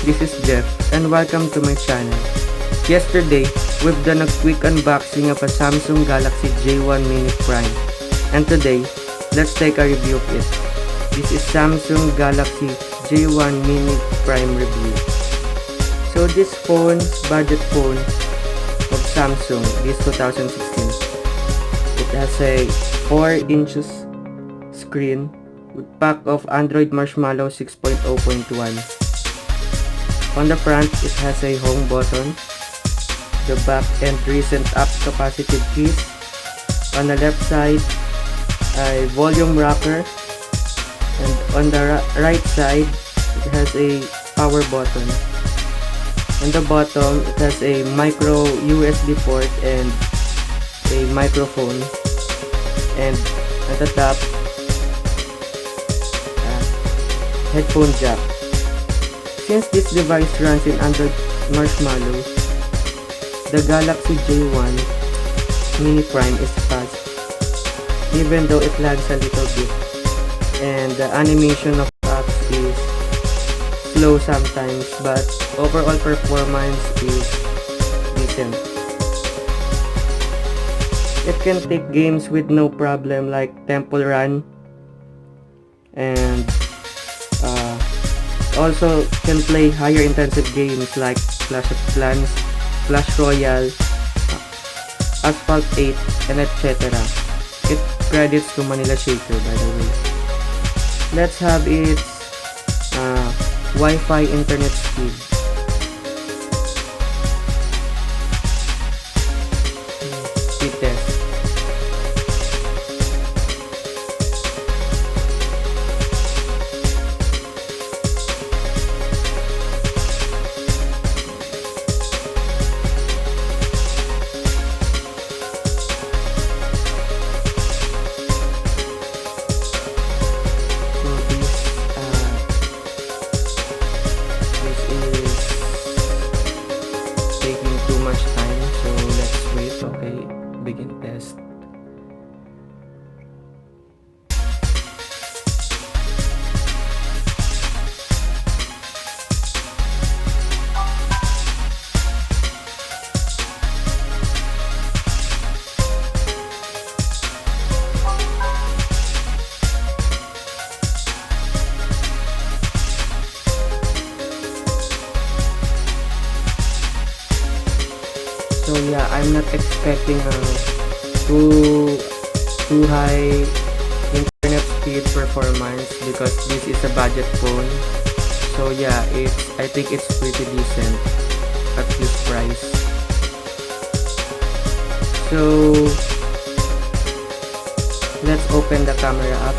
this is Jeff and welcome to my channel. Yesterday, we've done a quick unboxing of a Samsung Galaxy J1 Mini Prime, and today, let's take a review of it. This is Samsung Galaxy J1 Mini Prime review. So this phone, budget phone of Samsung, this 2016. It has a 4 inches screen with pack of Android Marshmallow 6.0.1. On the front, it has a home button, the back and recent app capacitive keys. On the left side, a volume rocker, and on the right side, it has a power button. On the bottom, it has a micro USB port and a microphone, and at the top, headphone jack. Since this device runs in Android Marshmallow, the Galaxy J1 Mini Prime is fast, even though it lags a little bit, and the animation of apps is slow sometimes, but overall performance is decent. It can take games with no problem like Temple Run, and also can play higher intensive games like Clash of Clans, Clash Royale, Asphalt 8, and etc. It credits to Manila Shaker, by the way. Let's have its Wi-Fi internet speed. Speed test. Too much time, so let's wait. Okay, begin test. So yeah, I'm not expecting too high internet speed performance because this is a budget phone. So yeah, I think it's pretty decent at this price. So let's open the camera up.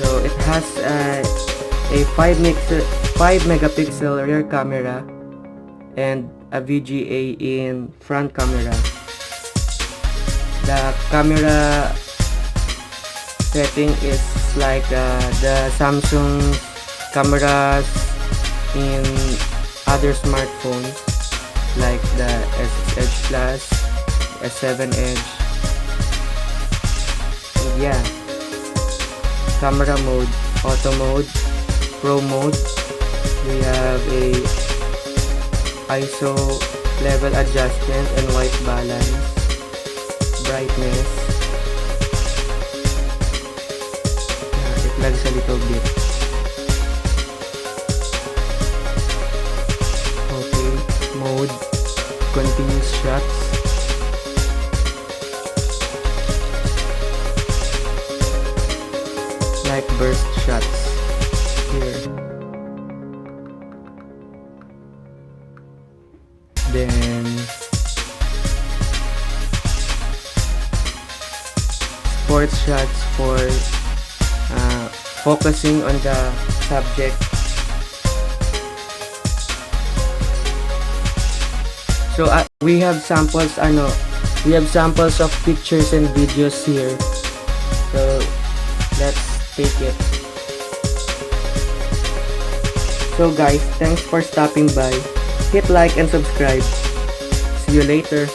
So it has a 5 megapixel rear camera and a VGA in front camera. The camera setting is like the Samsung cameras in other smartphones like the S6 Edge Plus, S7 Edge. And yeah, camera mode, auto mode, pro mode. We have a ISO level adjustment and white balance, brightness. It lags a little bit. Okay, mode, continuous shots. Like burst shots here. Then sports shots for focusing on the subject. So we have samples of pictures and videos here. So let's take it. So guys, thanks for stopping by. Hit like and subscribe. See you later.